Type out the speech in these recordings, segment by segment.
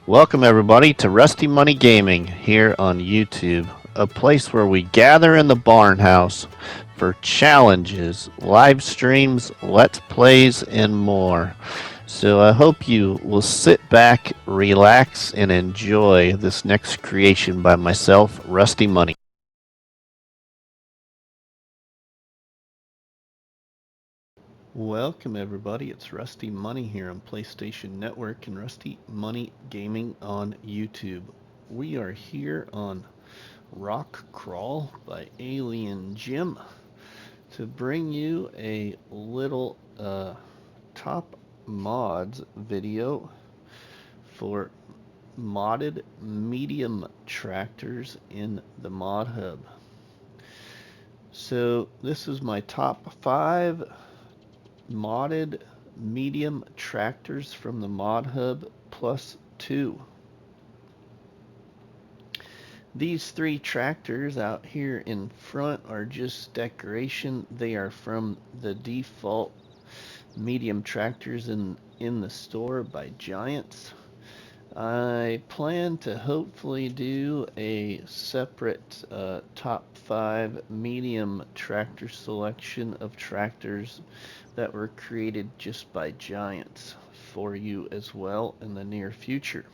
Welcome everybody to Rusty Money Gaming here on YouTube, a place where we gather in the barn house for challenges, live streams, let's plays, and more. So I hope you will sit back, relax, and enjoy this next creation by myself, Rusty Money. Welcome everybody, it's Rusty Money here on PlayStation Network and Rusty Money Gaming on YouTube. We are here on Rock Crawl by ALEiN JiM to bring you a little top mods video for modded medium tractors in the mod hub. So this is my top 5 modded medium tractors from the mod hub plus 2. These 3 tractors out here in front are just decoration. They are from the default medium tractors in the store by Giants. I plan to hopefully do a separate top 5 medium tractor selection of tractors that were created just by Giants for you as well in the near future.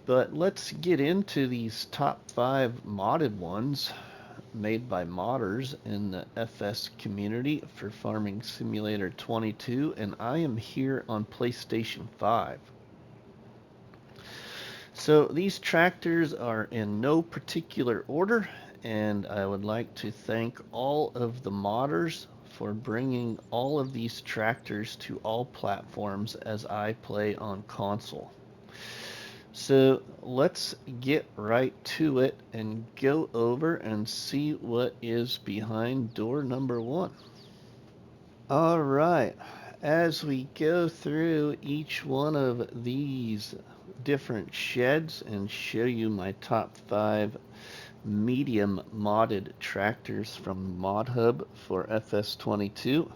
But let's get into these top 5 modded ones made by modders in the FS community for Farming Simulator 22, and I am here on PlayStation 5. So these tractors are in no particular order, and I would like to thank all of the modders for bringing all of these tractors to all platforms as I play on console. So let's get right to it and go over and see what is behind door number 1. Alright, as we go through each one of these different sheds and show you my top 5 medium modded tractors from Mod Hub for FS22,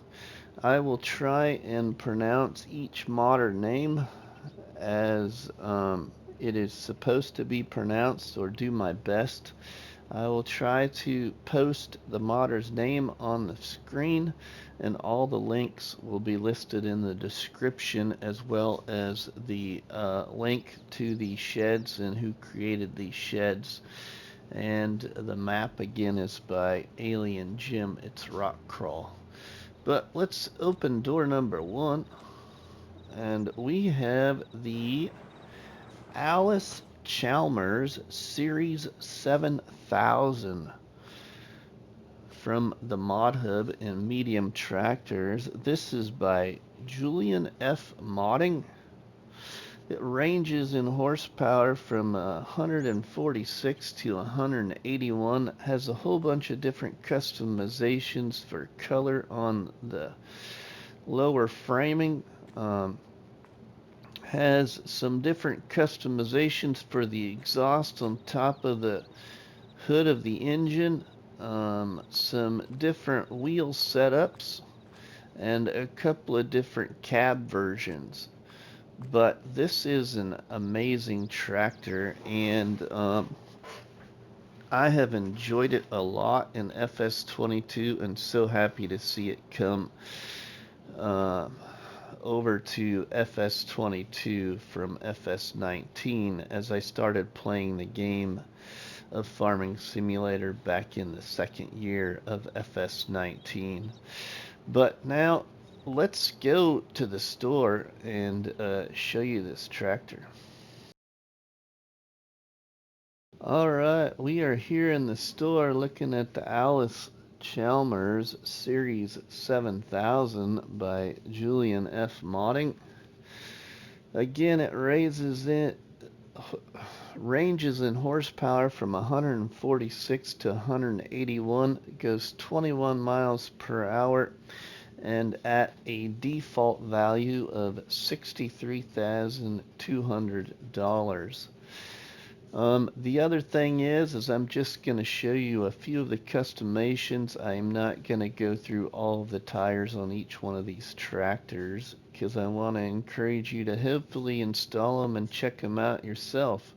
I will try and pronounce each modder name as it is supposed to be pronounced, or do my best. I will try to post the modder's name on the screen, and all the links will be listed in the description, as well as the link to the sheds and who created these sheds. And the map again is by ALEiN JiM. It's Rock Crawl. But let's open door number 1, and we have the Allis Chalmers Series 7000 from the Mod Hub in medium tractors. This is by Julian F Modding. It ranges in horsepower from 146 to 181. Has a whole bunch of different customizations for color on the lower framing. Has some different customizations for the exhaust on top of the hood of the engine, some different wheel setups, and a couple of different cab versions. But this is an amazing tractor, and I have enjoyed it a lot in FS22 and so happy to see it come over to FS22 from FS19 as I started playing the game of Farming Simulator back in the second year of FS19. But now let's go to the store and show you this tractor. Alright, we are here in the store looking at the Allis Chalmers Series 7000 by Julian F Modding. Again, it ranges in horsepower from 146 to 181. It goes 21 miles per hour, and at a default value of $63,200. The other thing is I'm just going to show you a few of the customations. I'm not going to go through all of the tires on each one of these tractors because I want to encourage you to hopefully install them and check them out yourself.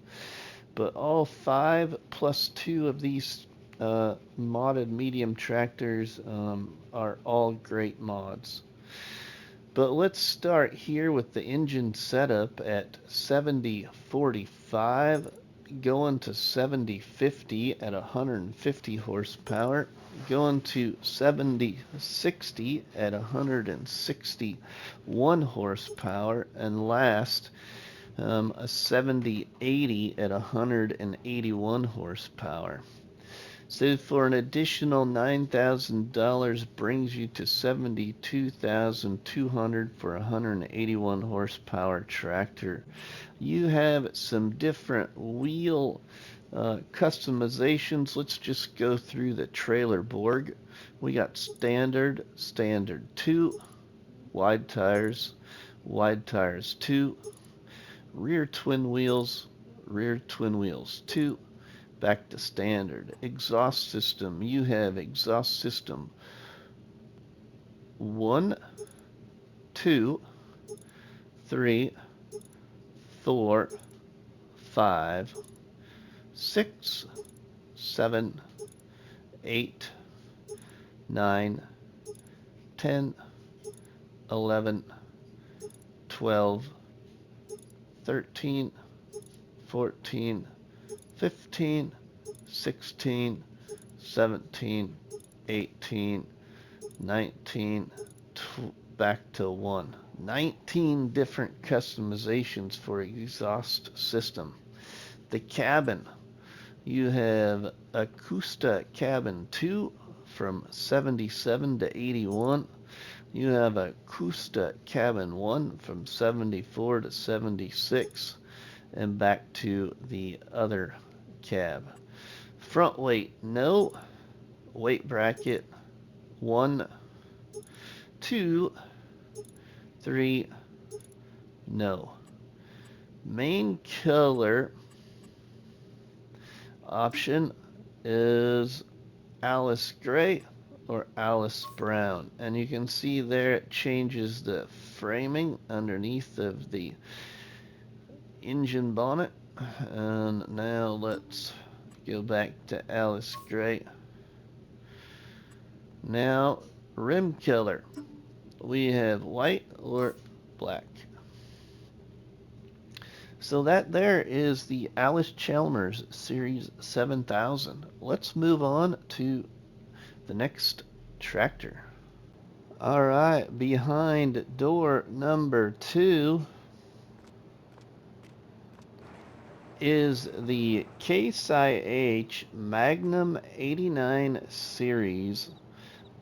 But all 5 plus 2 of these modded medium tractors are all great mods. But let's start here with the engine setup at 7045, going to 7050 at 150 horsepower, going to 7060 at 161 horsepower, and last a 7080 at 181 horsepower. So for an additional $9,000 brings you to $72,200 for a 181 horsepower tractor. You have some different wheel customizations. Let's just go through the trailer board. We got standard 2, wide tires 2, rear twin wheels 2, back to standard. Exhaust system, you have exhaust system 1, 2, 3, 4, 5, 6, 7, 8, 9, 10, 11, 12, 13, 14, 15, 16, 17, 18, 19, back to 1. 19 different customizations for exhaust system. The cabin, you have Akusta Cabin 2 from 77 to 81. You have Akusta Cabin 1 from 74 to 76. And back to the other cab. Front weight, no. Weight bracket, 1, 2, 3, no. Main color option is Allis gray or Allis brown. And you can see there it changes the framing underneath of the engine bonnet. And now let's go back to Allis gray. Now rim color, we have white or black. So that there is the Allis Chalmers Series 7000. Let's move on to the next tractor. Alright, behind door number 2 is the Casearias Magnum 89 series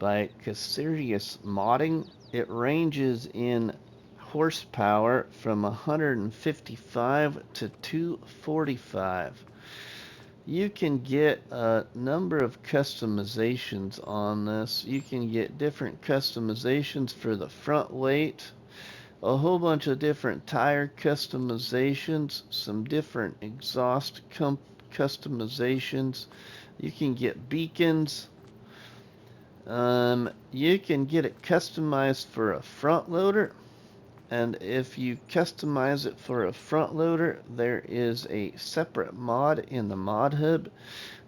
by Casearias Modding. It ranges in horsepower from 155 to 245. You can get a number of customizations on this. You can get different customizations for the front weight, a whole bunch of different tire customizations, some different exhaust customizations. You can get beacons. You can get it customized for a front loader. And if you customize it for a front loader, there is a separate mod in the mod hub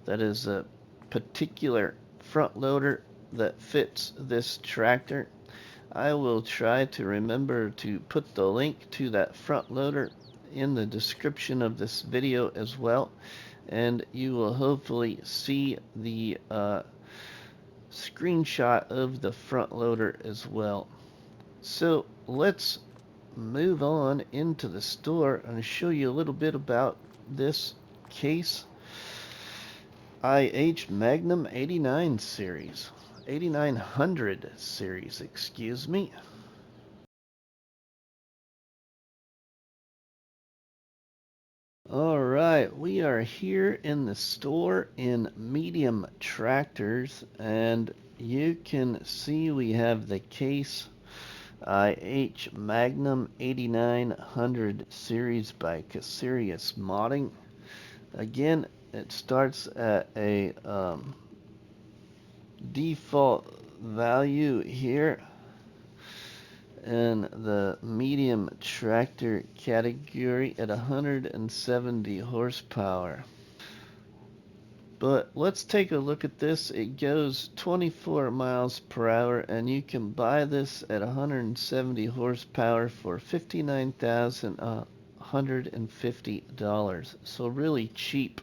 that is a particular front loader that fits this tractor. I will try to remember to put the link to that front loader in the description of this video as well, and you will hopefully see the screenshot of the front loader as well. So let's move on into the store and show you a little bit about this Casearias Magnum 89 series. 8900 series, excuse me. Alright, we are here in the store in medium tractors, and you can see we have the Casearias Magnum 8900 series by Casearias Modding. Again, it starts at a default value here in the medium tractor category at 170 horsepower. But let's take a look at this. It goes 24 miles per hour, and you can buy this at 170 horsepower for $59,150. So really cheap.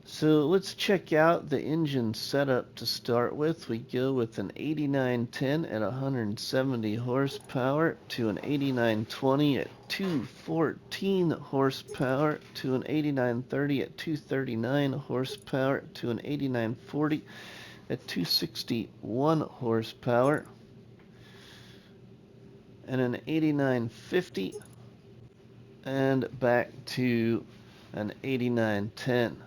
So let's check out the engine setup to start with. We go with an 8910 at 170 horsepower to an 8920 at 214 horsepower to an 8930 at 239 horsepower to an 8940 at 261 horsepower and an 8950 and back to an 8910.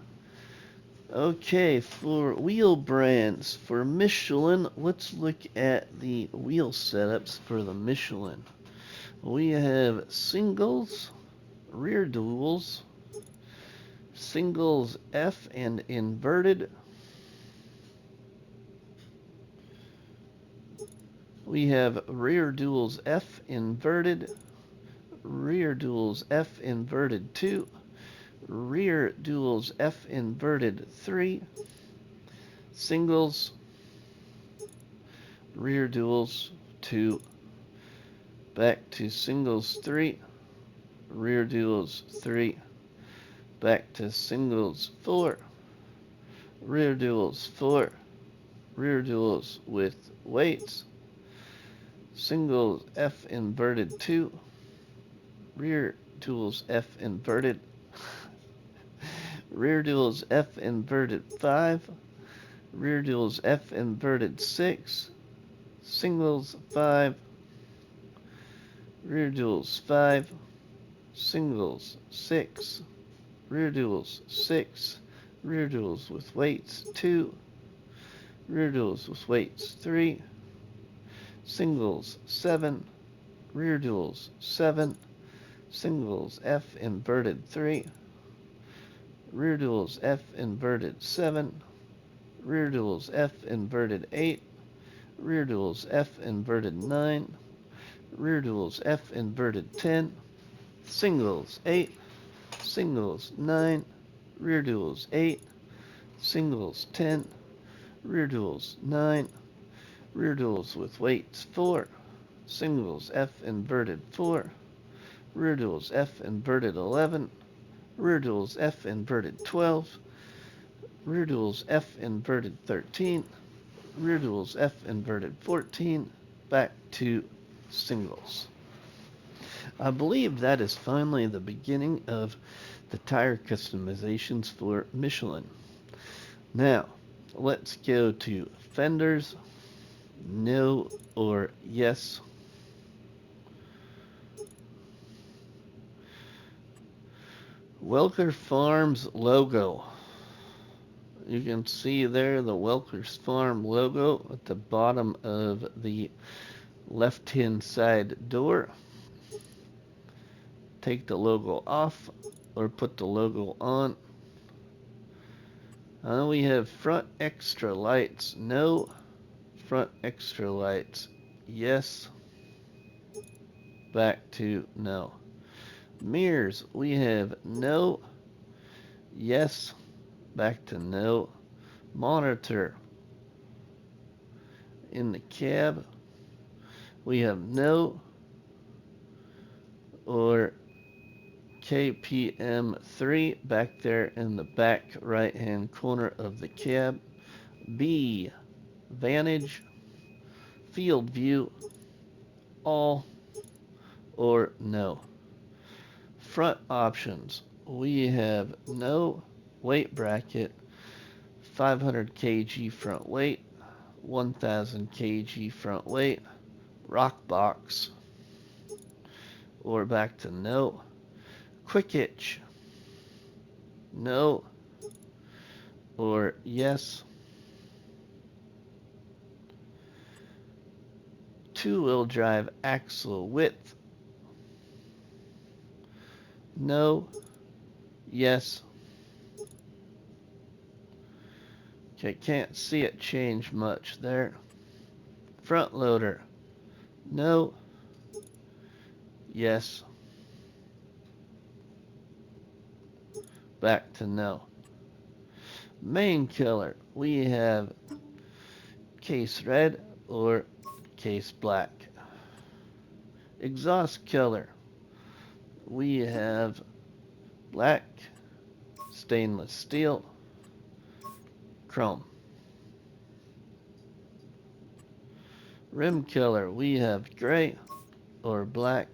Okay, for wheel brands, for Michelin, let's look at the wheel setups for the Michelin. We have singles, rear duals, singles F and inverted. We have rear duals F inverted, rear duals F inverted 2, rear duals F inverted 3, singles, rear duals 2, back to singles 3, rear duals 3, back to singles 4, rear duals 4, rear duals with weights, singles F inverted 2, rear duals F inverted, rear duals F inverted 5, rear duals F inverted 6, singles 5, rear duals 5, singles 6, rear duals 6, rear duals with weights 2, rear duals with weights 3, singles 7, rear duals 7, singles F inverted 3, rear duals F inverted 7, rear duals F inverted 8, rear duals F inverted 9, rear duals F inverted 10, singles 8, singles 9, rear duals 8, singles 10, rear duals 9, rear duals with weights 4, singles F inverted 4, rear duals F inverted 11, rear duals F inverted 12, rear duals F inverted 13, rear duals F inverted 14, back to singles. I believe that is finally the beginning of the tire customizations for Michelin. Now, let's go to fenders, no or yes. Welker Farms logo. You can see there the Welker's Farm logo at the bottom of the left-hand side door. Take the logo off or put the logo on. We have front extra lights, no. Front extra lights, yes. Back to no. Mirrors, we have no, yes, back to no. Monitor in the cab, we have no or KPM3 back there in the back right hand corner of the cab. B, vantage, field view, all or no. Front options, we have no, weight bracket, 500 kg front weight, 1000 kg front weight, rock box, or back to no. Quick hitch, no or yes. Two-wheel drive axle width, no, Yes. Okay, can't see it change much there. Front loader. No. Yes. Back to no. Main killer. We have case red or case black. Exhaust killer. We have black, stainless steel, chrome. Rim killer. We have gray or black.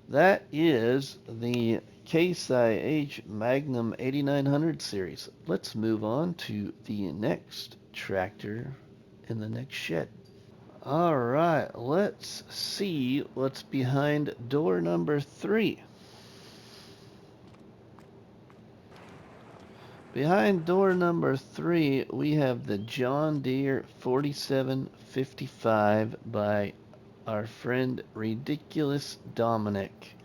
That is the Case Magnum 8900 series. Let's move on to the next tractor in the next shed. All right, let's see what's behind door number 3. Behind door number 3, we have the John Deere 4755 by our friend Ridiculous Dominick.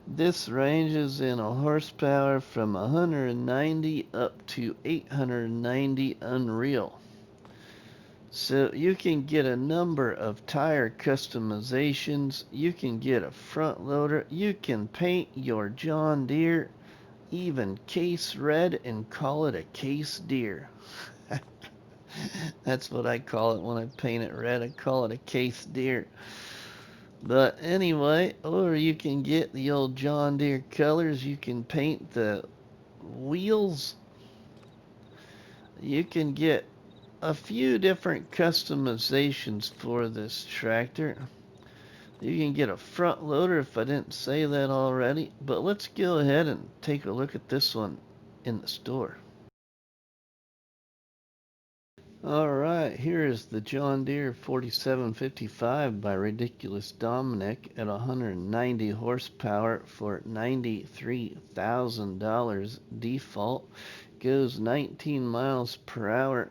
This ranges in a horsepower from 190 up to 890 unreal. So you can get a number of tire customizations, you can get a front loader, you can paint your John Deere even case red and call it a case Deere. That's what I call it when I paint it red. I call it a case Deere. But anyway, or you can get the old John Deere colors. You can paint the wheels. You can get a few different customizations for this tractor. You can get a front loader if I didn't say that already. But let's go ahead and take a look at this one in the store. Alright, here is the John Deere 4755 by Ridiculous Dominick at 190 horsepower for $93,000 default. Goes 19 miles per hour.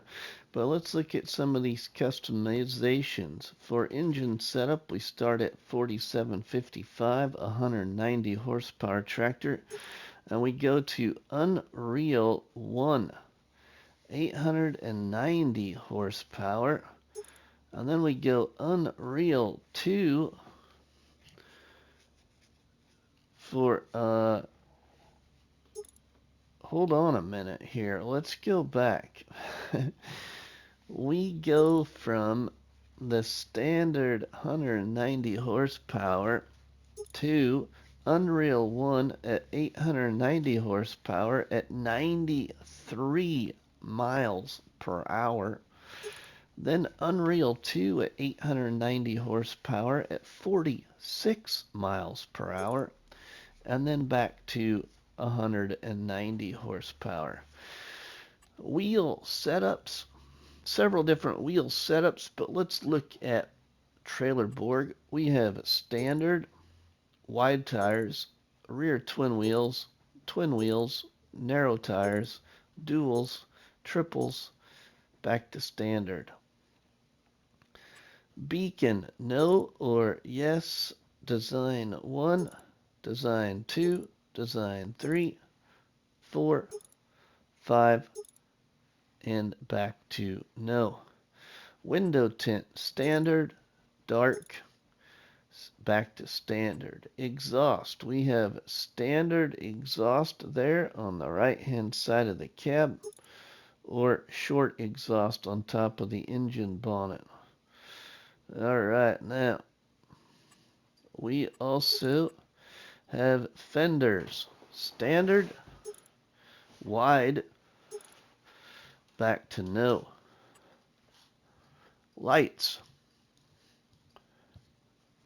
But let's look at some of these customizations. For engine setup, we start at 4755, 190 horsepower tractor. And we go to Unreal 1. 890 horsepower, and then we go Unreal 2 for hold on a minute here, let's go back. We go from the standard 190 horsepower to Unreal 1 at 890 horsepower at 93 miles per hour. Then Unreal 2 at 890 horsepower at 46 miles per hour. And then back to 190 horsepower. Wheel setups, several different wheel setups, but let's look at trailer board. We have standard, wide tires, rear twin wheels, narrow tires, duals, triples, back to standard. Beacon, no or yes. Design 1, design 2, design 3, 4, 5, and back to no. Window tint, standard, dark, back to standard. Exhaust, we have standard exhaust there on the right hand side of the cab, or short exhaust on top of the engine bonnet. Alright, now we also have fenders. Standard, wide, back to no. Lights,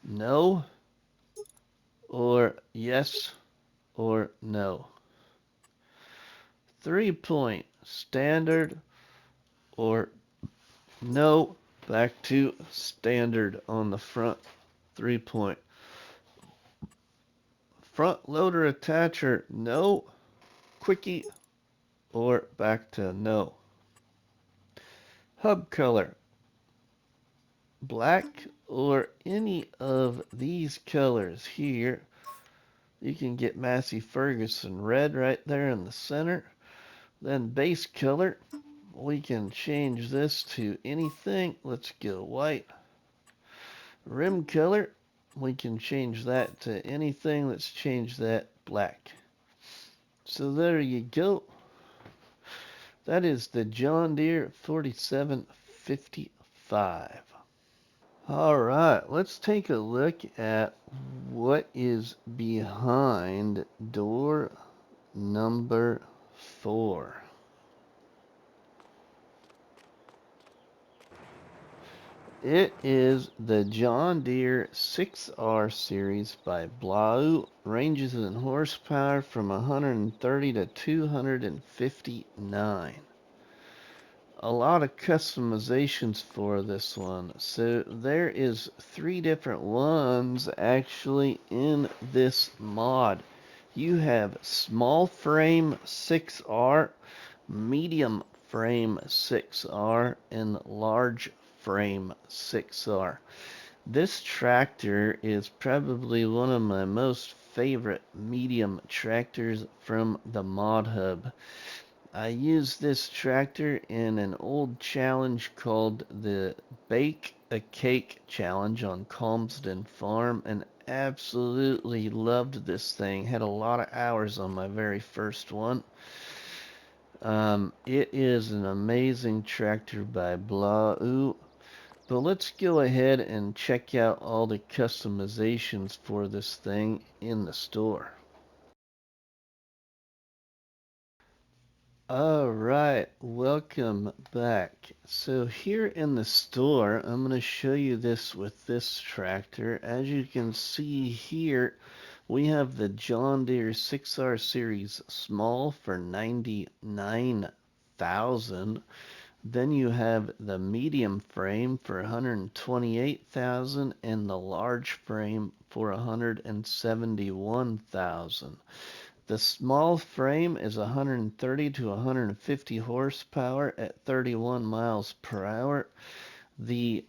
no, or yes, or no. 3-point, standard, or no, back to standard on the front 3-point. Front loader attacher, no, quickie, or back to no. Hub color, black or any of these colors here, You can get Massey Ferguson red right there in the center. Then base color, we can change this to anything. Let's go white. Rim color, we can change that to anything. Let's change that black. So there you go. That is the John Deere 4755. All right, let's take a look at what is behind door number 4. It is the John Deere 6R series by blauea, ranges in horsepower from 130 to 259. A lot of customizations for this one. So there is 3 different ones actually in this mod. You have small frame 6R, medium frame 6R, and large frame 6R. This tractor is probably one of my most favorite medium tractors from the Mod Hub. I used this tractor in an old challenge called the Bake a Cake Challenge on Calmsden Farm and absolutely loved this thing. Had a lot of hours on my very first one. It is an amazing tractor by blauea. But let's go ahead and check out all the customizations for this thing in the store. Alright, welcome back. So here in the store, I'm going to show you this with this tractor. As you can see here, we have the John Deere 6R Series Small for $99,000. Then you have the medium frame for $128,000 and the large frame for $171,000. The small frame is 130 to 150 horsepower at 31 miles per hour. The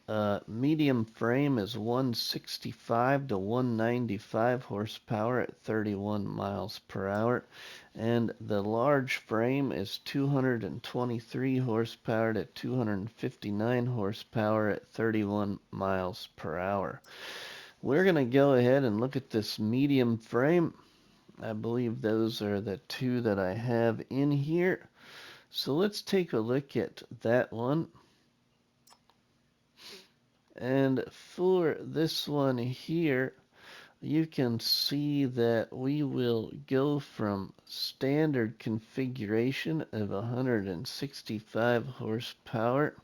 medium frame is 165 to 195 horsepower at 31 miles per hour. And the large frame is 223 horsepower to 259 horsepower at 31 miles per hour. We're going to go ahead and look at this medium frame. I believe those are the 2 that I have in here. So let's take a look at that one. And for this one here, you can see that we will go from standard configuration of 165 horsepower.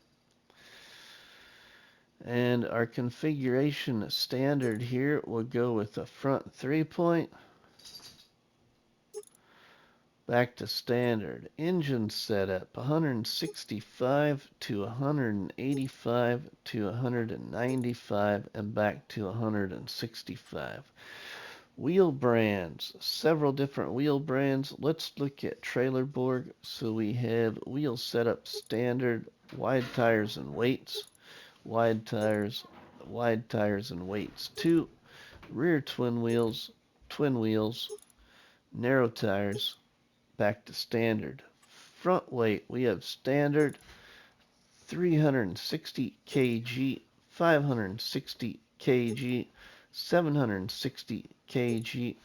And our configuration standard here will go with a front 3-point. Back to standard. Engine setup 165 to 185 to 195 and back to 165. Wheel brands. Several different wheel brands. Let's look at Trailerborg. So we have wheel setup standard, wide tires and weights, wide tires and weights 2, rear twin wheels, narrow tires, back to standard. Front weight, we have standard 360 kg, 560 kg, 760 kg,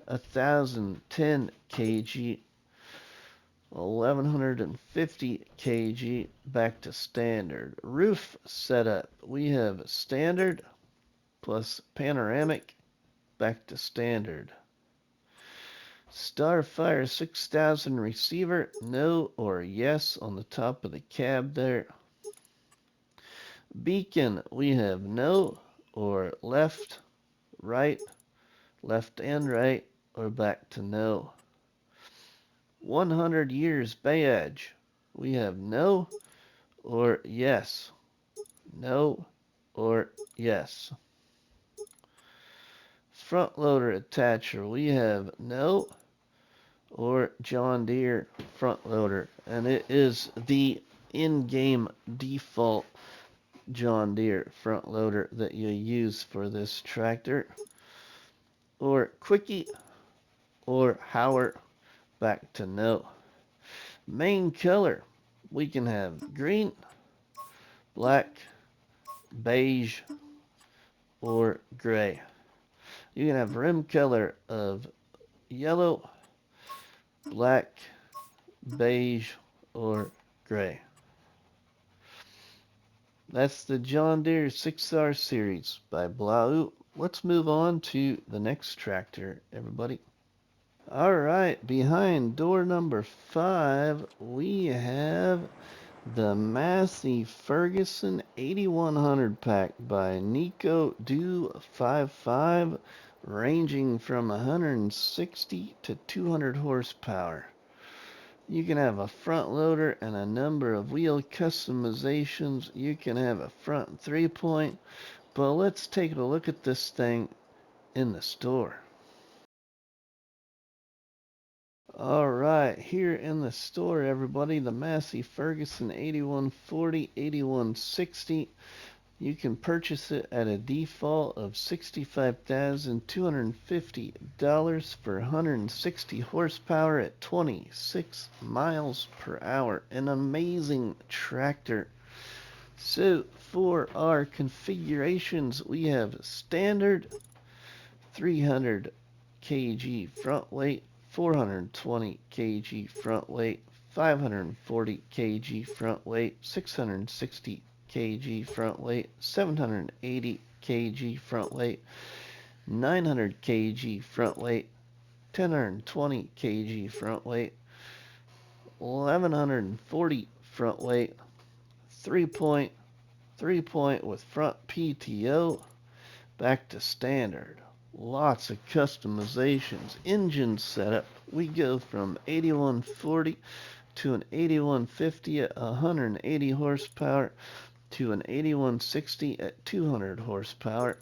1010 kg, 1150 kg, back to standard. Roof setup, we have standard plus panoramic, back to standard. Starfire 6000 receiver, no or yes on the top of the cab there. Beacon, we have no or left, right, left and right, or back to no. 100 years badge, we have no or yes, no or yes. Front loader attacher, we have no or John Deere front loader, and it is the in-game default John Deere front loader that you use for this tractor. or quickie, or Howard, back to no. Main color, we can have green, black, beige, or gray. You can have rim color of yellow, black, beige, or gray. That's the John Deere 6R series by blauea. Let's move on to the next tractor, everybody. All right, behind door number 5, we have the Massey Ferguson 8100 pack by Nico Do 55, ranging from 160 to 200 horsepower. You can have a front loader and a number of wheel customizations. You can have a front 3-point, but let's take a look at this thing in the store. All right, here in the store, everybody, the Massey Ferguson 8140, 8160. You can purchase it at a default of $65,250 for 160 horsepower at 26 miles per hour. An amazing tractor. So for our configurations, we have standard 300 kg front weight, 420 kg front weight, 540 kg front weight, 660 kg front weight, 780 kg front weight, 900 kg front weight, 1020 kg front weight, 1140 front weight, 3-point, 3-point with front PTO, back to standard. Lots of customizations. Engine setup, we go from 8140 to an 8150 at 180 horsepower to an 8160 at 200 horsepower,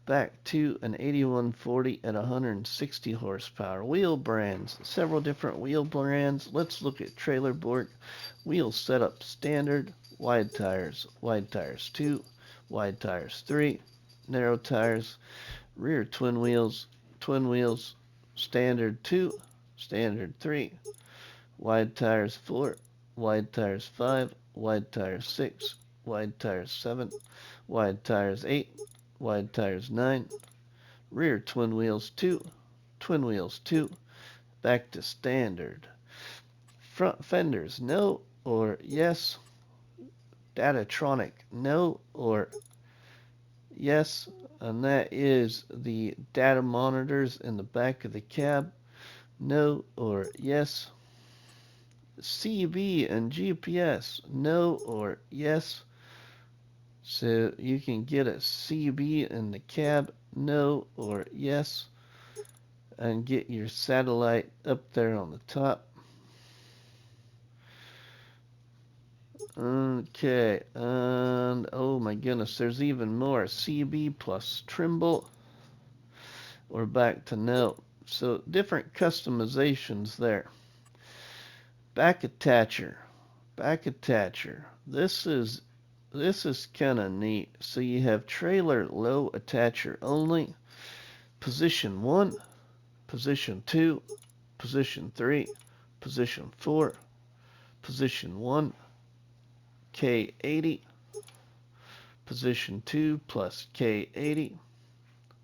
back to an 8140 at 160 horsepower. Wheel brands, several different wheel brands. Let's look at trailer board. Wheel setup standard, wide tires 2, wide tires 3, narrow tires, rear twin wheels, standard 2, standard 3, wide tires 4, wide tires 5, wide tires 6, wide tires 7, wide tires 8, wide tires 9, rear twin wheels 2, back to standard. Front fenders, no or yes. Datatronic, no or yes. And that is the data monitors in the back of the cab, no or yes. CB and GPS, no or yes. So you can get a CB in the cab, no or yes, and get your satellite up there on the top. Okay, and oh my goodness, there's even more. CB plus Trimble, or back to no. So different customizations there. Back attacher. This is kind of neat. So you have trailer low attacher only, position 1, position 2, position 3, position 4, position 1, K80, position 2 plus K80,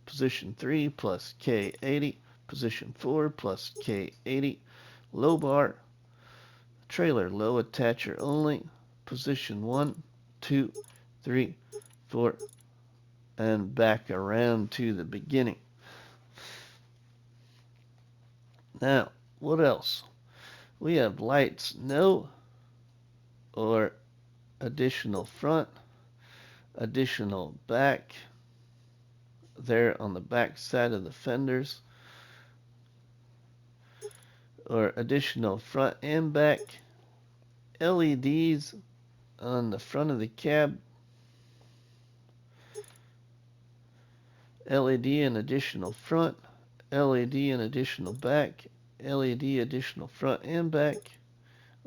position 3 plus K80, position 4 plus K80, low bar, trailer low attacher only, position 1, 2, 3, 4, and back around to the beginning. Now, what else? We have lights, no, or additional front, additional back, there on the back side of the fenders, or additional front and back, LEDs on the front of the cab, LED and additional front, LED and additional back, LED additional front and back,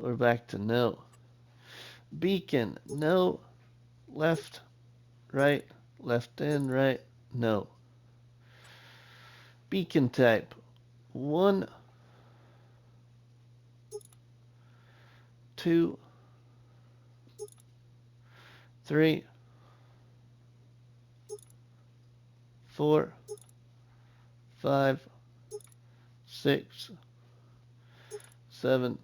or back to no. Beacon, no, left and right, no. Beacon type 1, 2, 3, 4, 5, 6, 7,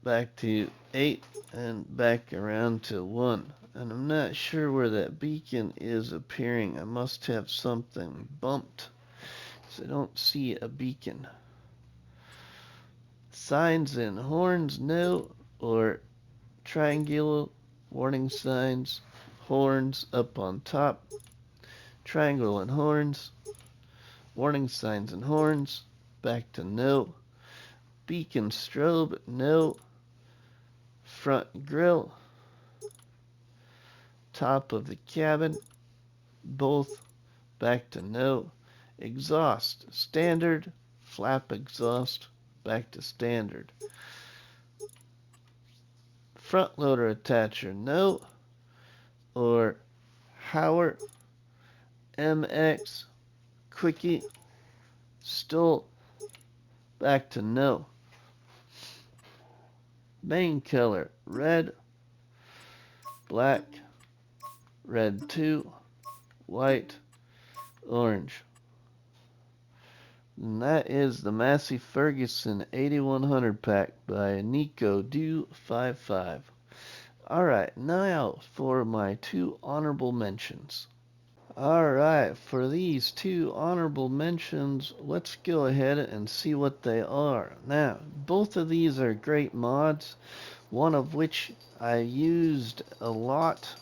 back to 8, and back around to 1. And I'm not sure where that beacon is appearing. I must have something bumped, because I don't see a beacon. Signs and horns, no, or triangular warning signs, horns up on top, triangle and horns, warning signs and horns, back to no, beacon strobe, no, front grille, top of the cabin, both, back to no, exhaust, standard, flap exhaust, back to standard. Front loader attacher, no, or Hauer, MX, Quickie, still back to no. Main color, red, black, red 2, white, orange. And that is the Massey Ferguson 8100 pack by Nico Do 55. Alright, now for my 2 honorable mentions. Alright, for these 2 honorable mentions, let's go ahead and see what they are. Now, both of these are great mods, one of which I used a lot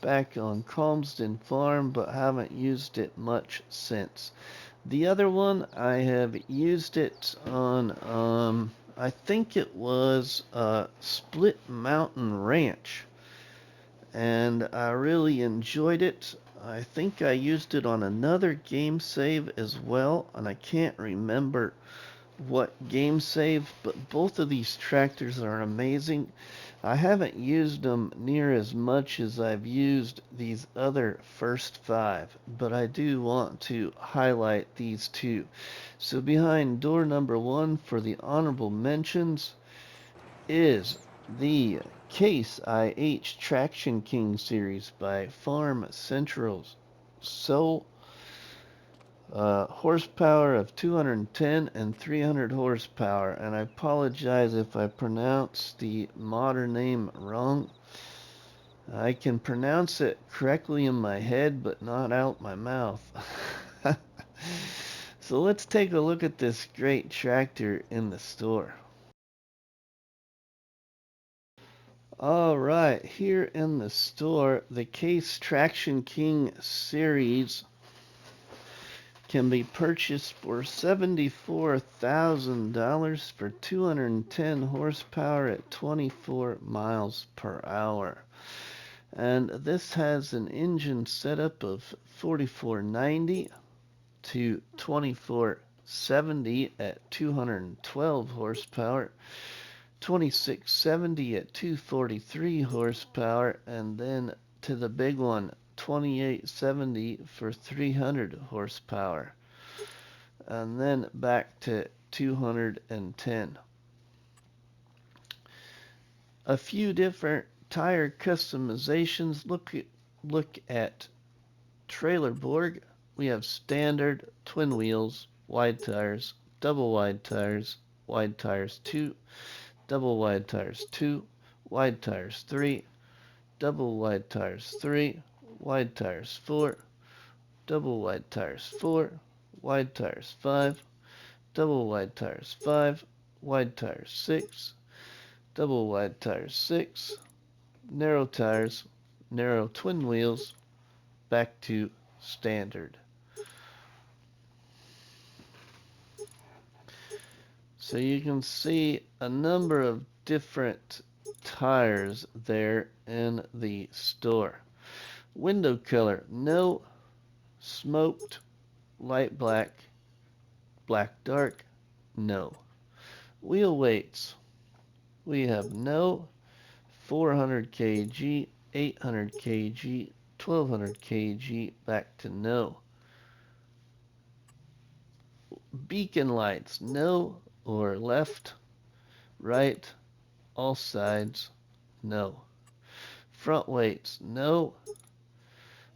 back on Calmsden Farm, but haven't used it much since. The other one, I have used it on, I think it was Split Mountain Ranch, and I really enjoyed it. I think I used it on another game save as well, and I can't remember what game save, but both of these tractors are amazing. I haven't used them near as much as I've used these other first 5, but I do want to highlight these 2. So behind door number 1 for the honorable mentions is the Casearias Traction King series by Farm Centuro Sul. Horsepower of 210 and 300 horsepower, and I apologize if I pronounce the modder name wrong. I can pronounce it correctly in my head, but not out my mouth. So let's take a look at this great tractor in the store. Alright, here in the store, the Case Traction King series can be purchased for $74,000 for 210 horsepower at 24 miles per hour. And this has an engine setup of 4490 to 2470 at 212 horsepower, 2670 at 243 horsepower, and then to the big one, 2870 for 300 horsepower, and then back to 210. A few different tire customizations. Look at trailer board. We have standard, twin wheels, wide tires, double wide tires 2, double wide tires 2, wide tires 3, double wide tires 3, wide tires 4, double wide tires 4, wide tires 5, double wide tires 5, wide tires 6, double wide tires 6, narrow tires, narrow twin wheels, back to standard. So you can see a number of different tires there in the store. Window color, no. Smoked, light black, black dark, no. Wheel weights, we have no, 400 kg, 800 kg, 1200 kg, back to no. Beacon lights, no, or left, right, all sides, no. Front weights, no.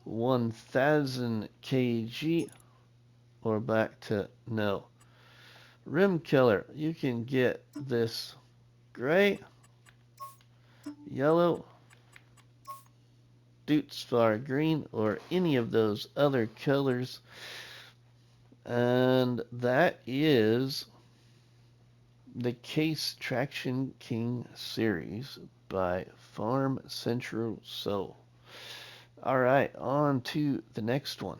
1000 kg, or back to no. Rim color, you can get this gray, yellow, Dutsvar green, or any of those other colors. And that is the Case Traction King series by Farm Centuro Sul. Alright, on to the next one.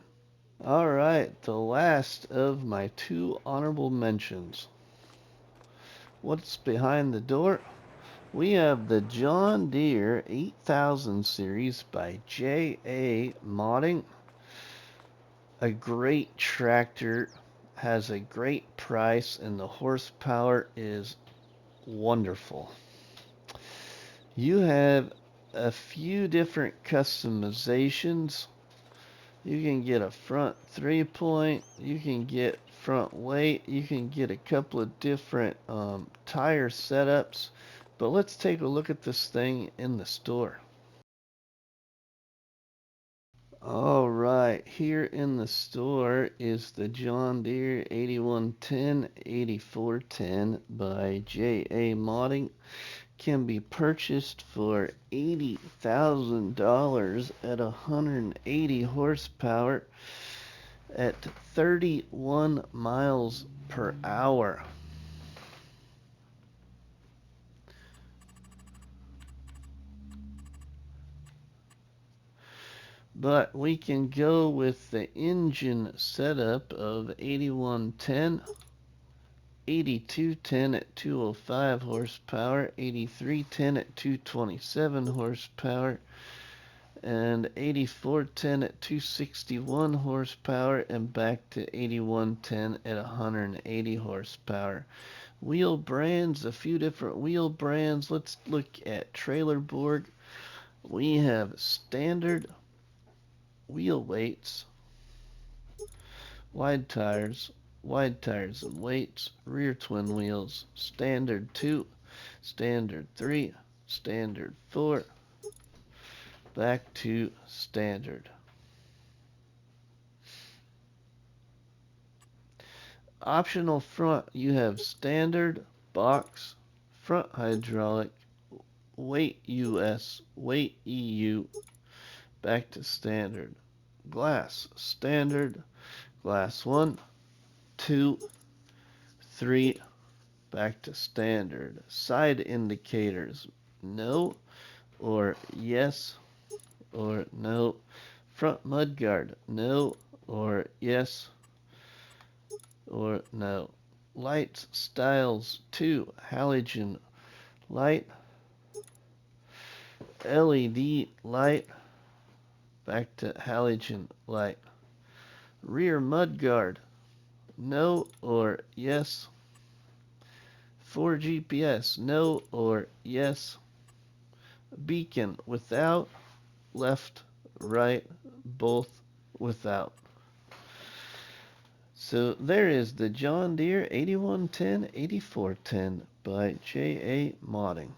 Alright, the last of my 2 honorable mentions. What's behind the door? We have the John Deere 8000 series by J.AModding. A great tractor, has a great price, and the horsepower is wonderful. You have a few different customizations. You can get a front 3-point, you can get front weight, you can get a couple of different tire setups. But let's take a look at this thing in the store. Alright, here in the store is the John Deere 8110 8410 by J.AModding. Can be purchased for $80,000 at 180 horsepower at 31 miles per hour. But we can go with the engine setup of 8110, 8210 at 205 horsepower, 8310 at 227 horsepower, and 8410 at 261 horsepower, and back to 8110 at 180 horsepower. Wheel brands, a few different wheel brands. Let's look at trailer board. We have standard wheel weights, wide tires and weights, rear twin wheels, standard 2, standard 3, standard 4, back to standard. Optional front, you have standard, box, front hydraulic, weight US, weight EU, back to standard. Glass, standard, glass 1, 2, 3, back to standard. Side indicators, no, or yes, or no. Front mudguard, no, or yes, or no. Lights, styles 2, halogen light, LED light, back to halogen light. Rear mudguard, no or yes. For GPS, no or yes. Beacon, without. Left, right, both without. So there is the John Deere 8110 8410 by J.AModding.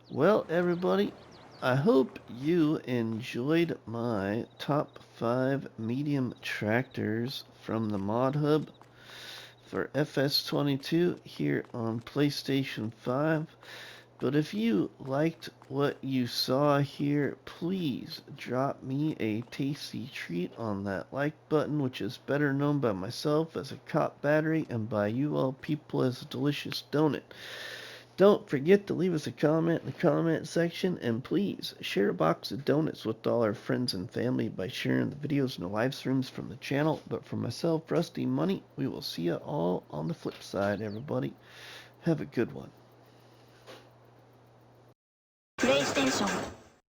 Well, everybody, I hope you enjoyed my top 5 medium tractors from the Mod Hub for FS22 here on PlayStation 5. But if you liked what you saw here, please drop me a tasty treat on that like button, which is better known by myself as a cop battery and by you all people as a delicious donut. Don't forget to leave us a comment in the comment section, and please share a box of donuts with all our friends and family by sharing the videos and the live streams from the channel. But for myself, RustyMoney, we will see you all on the flip side, everybody. Have a good one. PlayStation